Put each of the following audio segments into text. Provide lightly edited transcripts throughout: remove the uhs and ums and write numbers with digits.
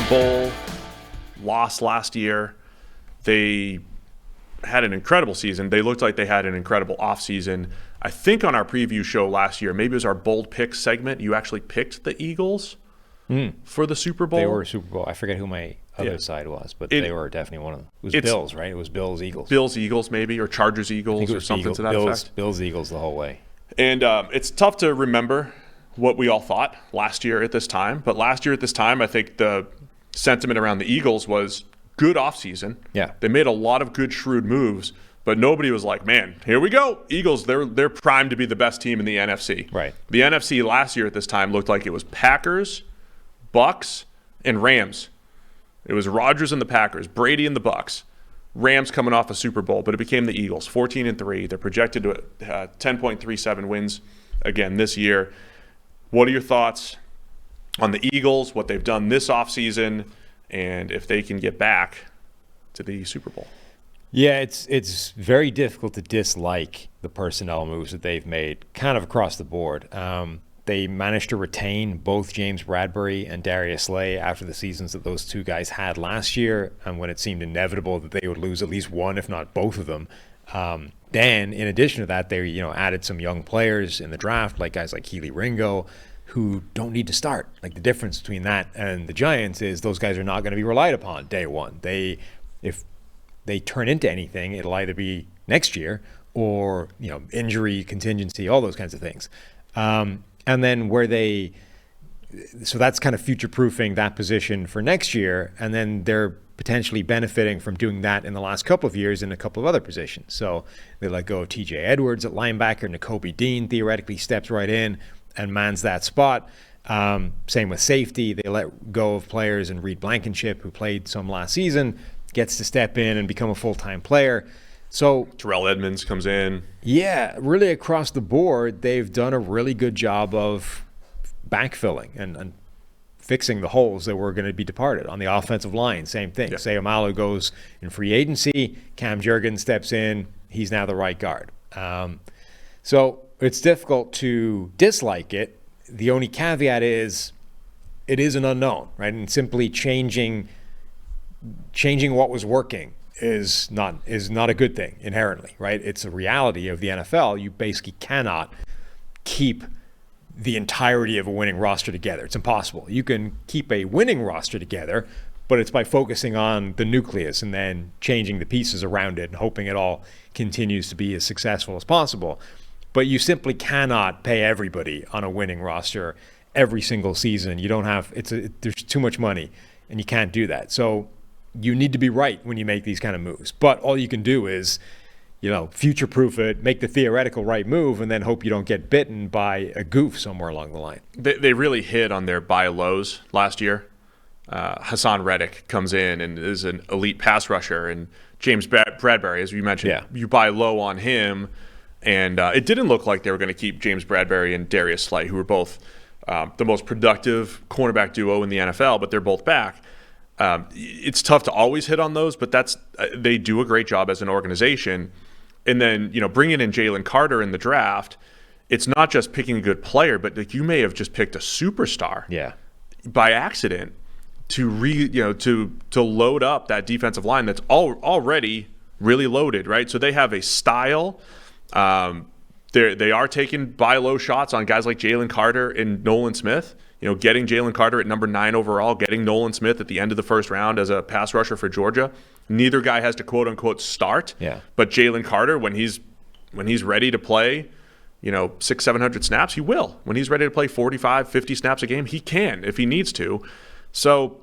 Bowl, lost last year. They had an incredible season. They looked like they had an incredible offseason. I think on our preview show last year, maybe it was our bold pick segment, you actually picked the Eagles for the Super Bowl. They were Super Bowl. I forget who my other side was, but they were definitely one of them. It was Bills, right? It was Bills, Eagles. Bills, Eagles maybe, or Chargers, Eagles, or something to that effect. Bills, Eagles the whole way. And it's tough to remember what we all thought last year at this time. But last year at this time, I think the sentiment around the Eagles was good offseason. Yeah. They made a lot of good, shrewd moves, but nobody was like, man, here we go. Eagles, they're primed to be the best team in the NFC. Right. The NFC last year at this time looked like it was Packers, Bucks, and Rams. It was Rodgers and the Packers, Brady and the Bucks, Rams coming off a Super Bowl, but it became the Eagles, 14-3. They're projected to 10.37 wins again this year. What are your thoughts on the Eagles, what they've done this offseason, and if they can get back to the Super Bowl? Yeah, it's very difficult to dislike the personnel moves that they've made kind of across the board. They managed to retain both James Bradbury and Darius Slay after the seasons that those two guys had last year, and when it seemed inevitable that they would lose at least one, if not both of them. Then, in addition to that, they added some young players in the draft, like guys like Keely Ringo, who don't need to start. Like, the difference between that and the Giants is those guys are not going to be relied upon day one. If they turn into anything, it'll either be next year or injury, contingency, all those kinds of things. And then so that's kind of future-proofing that position for next year, and then they're potentially benefiting from doing that in the last couple of years in a couple of other positions. So they let go of TJ Edwards at linebacker. Nakobe Dean theoretically steps right in and mans that spot. Same with safety. They let go of players, and Reed Blankenship, who played some last season, gets to step in and become a full-time player. So Terrell Edmonds comes in. Yeah, really across the board, they've done a really good job of backfilling and fixing the holes that were going to be departed. On the offensive line, same thing. Yep. Sayamalu goes in free agency. Cam Jurgens steps in. He's now the right guard. So it's difficult to dislike it. The only caveat is it is an unknown, right? And simply changing what was working is not a good thing inherently, right? It's a reality of the NFL. You basically cannot keep the entirety of a winning roster together. It's impossible. You can keep a winning roster together, but it's by focusing on the nucleus and then changing the pieces around it and hoping it all continues to be as successful as possible. But you simply cannot pay everybody on a winning roster every single season. You don't have there's too much money, and you can't do that. So you need to be right when you make these kind of moves. But all you can do is, future-proof it, make the theoretical right move, and then hope you don't get bitten by a goof somewhere along the line. They really hit on their buy lows last year. Hassan Reddick comes in and is an elite pass rusher, and James Bradbury, as you mentioned, you buy low on him, and it didn't look like they were going to keep James Bradbury and Darius Slay, who were both the most productive cornerback duo in the NFL, but they're both back. It's tough to always hit on those, but they do a great job as an organization. And then, bringing in Jalen Carter in the draft, it's not just picking a good player, but you may have just picked a superstar by accident to load up that defensive line that's already really loaded, right? So they have a style. They are taking buy low shots on guys like Jalen Carter and Nolan Smith. Getting Jalen Carter at number 9 overall, getting Nolan Smith at the end of the first round as a pass rusher for Georgia. Neither guy has to quote-unquote start. Yeah. But Jalen Carter, when he's ready to play, 600-700 snaps, he will. When he's ready to play 45, 50 snaps a game, he can if he needs to. So,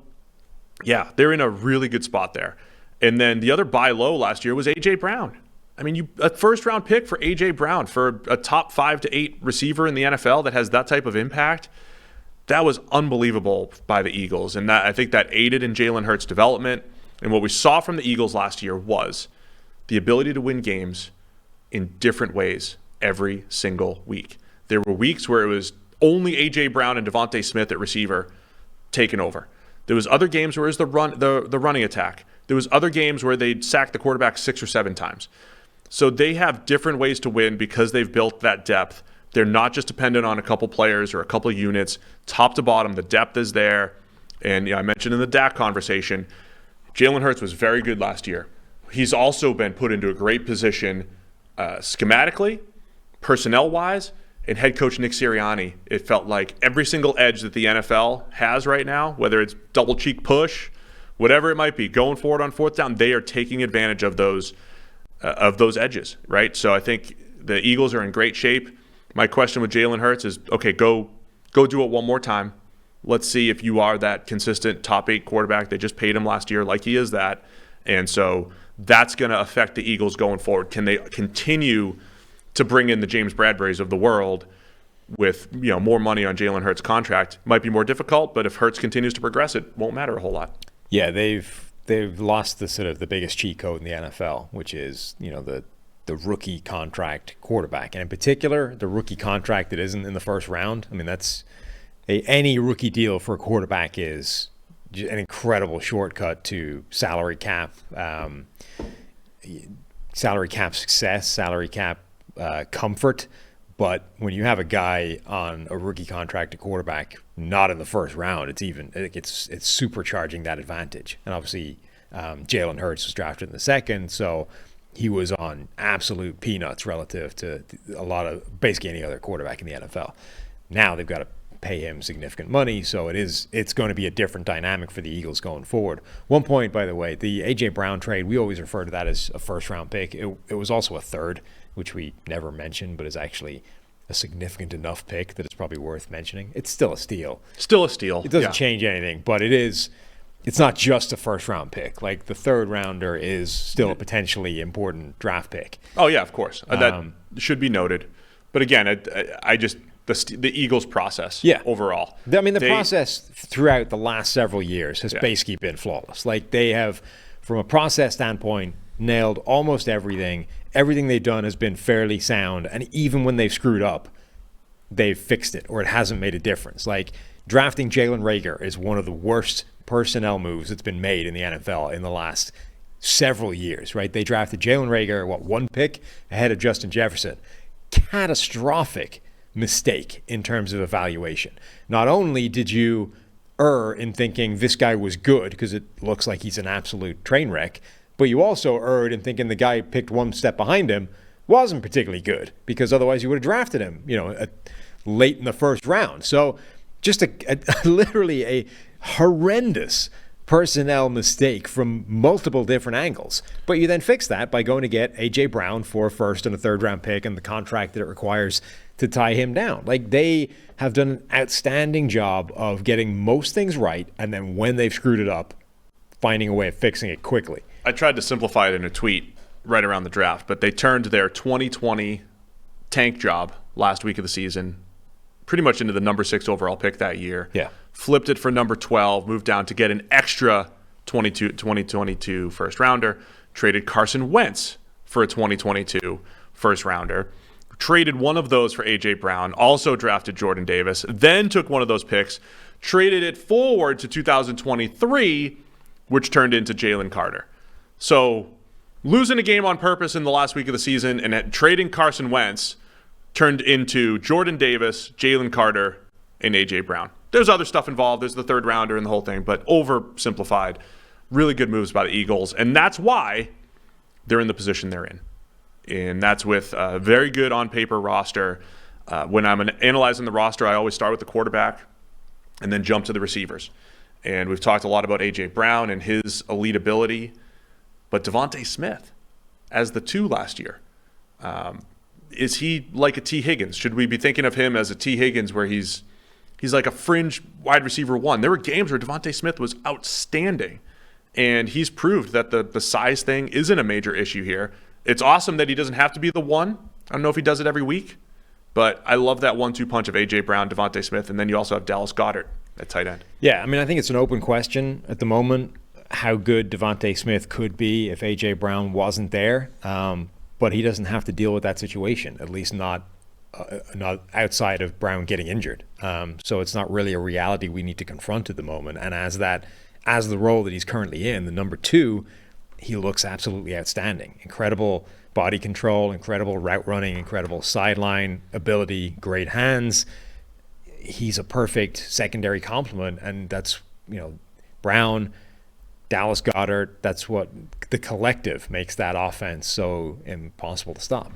yeah, they're in a really good spot there. And then the other buy low last year was A.J. Brown. I mean, a first-round pick for A.J. Brown, for a top 5 to 8 receiver in the NFL that has that type of impact. That was unbelievable by the Eagles, and I think that aided in Jalen Hurts' development. And what we saw from the Eagles last year was the ability to win games in different ways every single week. There were weeks where it was only A.J. Brown and Devontae Smith at receiver taking over. There was other games where it was the running attack. There was other games where they'd sack the quarterback 6 or 7 times. So they have different ways to win because they've built that depth. They're not just dependent on a couple players or a couple units. Top to bottom, the depth is there. And I mentioned in the Dak conversation, Jalen Hurts was very good last year. He's also been put into a great position schematically, personnel-wise, and head coach Nick Sirianni. It felt like every single edge that the NFL has right now, whether it's double cheek push, whatever it might be, going forward on fourth down, they are taking advantage of those edges, right? So I think the Eagles are in great shape. My question with Jalen Hurts is, okay, go do it one more time. Let's see if you are that consistent top 8 quarterback. They just paid him last year like he is that. And so that's going to affect the Eagles going forward. Can they continue to bring in the James Bradburys of the world with more money on Jalen Hurts' contract? Might be more difficult, but if Hurts continues to progress, it won't matter a whole lot. Yeah, they've lost the sort of the biggest cheat code in the NFL, which is the rookie contract quarterback, and in particular the rookie contract that isn't in the first round. I mean, that's any rookie deal for a quarterback is an incredible shortcut to salary cap success, salary cap comfort. But when you have a guy on a rookie contract at quarterback not in the first round, it's supercharging that advantage. And obviously Jalen Hurts was drafted in the second, so he was on absolute peanuts relative to a lot of basically any other quarterback in the NFL. Now they've got to pay him significant money, so it's going to be a different dynamic for the Eagles going forward. One point, by the way, the A.J. Brown trade, we always refer to that as a first-round pick. It was also a third, which we never mentioned, but is actually a significant enough pick that it's probably worth mentioning. It's still a steal. Still a steal. It doesn't change anything, but it's not just a first-round pick. Like, the third-rounder is still a potentially important draft pick. Oh, yeah, of course. That should be noted. But again, I just... The Eagles' process overall. I mean, the process throughout the last several years has basically been flawless. Like, they have, from a process standpoint, nailed almost everything. Everything they've done has been fairly sound. And even when they've screwed up, they've fixed it, or it hasn't made a difference. Like, drafting Jalen Reagor is one of the worst personnel moves that's been made in the NFL in the last several years, right? They drafted Jalen Reagor, one pick ahead of Justin Jefferson. Catastrophic mistake in terms of evaluation. Not only did you err in thinking this guy was good because it looks like he's an absolute train wreck, but you also erred in thinking the guy picked one step behind him wasn't particularly good, because otherwise you would have drafted him, late in the first round. So just literally a horrendous personnel mistake from multiple different angles. But you then fix that by going to get A.J. Brown for a first and a third round pick and the contract that it requires to tie him down. Like, they have done an outstanding job of getting most things right, and then when they've screwed it up, finding a way of fixing it quickly. I tried to simplify it in a tweet right around the draft, but they turned their 2020 tank job last week of the season pretty much into the number 6 overall pick that year. Yeah. Flipped it for number 12, moved down to get an extra 2022 first rounder, traded Carson Wentz for a 2022 first rounder, traded one of those for A.J. Brown, also drafted Jordan Davis, then took one of those picks, traded it forward to 2023, which turned into Jalen Carter. So losing a game on purpose in the last week of the season and trading Carson Wentz turned into Jordan Davis, Jalen Carter, and A.J. Brown. There's other stuff involved. There's the third rounder and the whole thing, but oversimplified. Really good moves by the Eagles, and that's why they're in the position they're in. And that's with a very good on-paper roster. When I'm analyzing the roster, I always start with the quarterback and then jump to the receivers. And we've talked a lot about A.J. Brown and his elite ability, but Devontae Smith as the 2 last year. Is he like a T. Higgins? Should we be thinking of him as a T. Higgins where he's like a fringe wide receiver 1? There were games where Devontae Smith was outstanding, and he's proved that the size thing isn't a major issue here. It's awesome that he doesn't have to be the 1. I don't know if he does it every week, but I love that 1-2 punch of A.J. Brown, Devontae Smith, and then you also have Dallas Goedert at tight end. Yeah, I mean, I think it's an open question at the moment how good Devontae Smith could be if A.J. Brown wasn't there, but he doesn't have to deal with that situation, at least not outside of Brown getting injured. So it's not really a reality we need to confront at the moment. And as the role that he's currently in, the number 2, he looks absolutely outstanding. Incredible body control, incredible route running, incredible sideline ability, great hands. He's a perfect secondary complement, and that's Brown, Dallas Goedert, that's what the collective makes that offense so impossible to stop.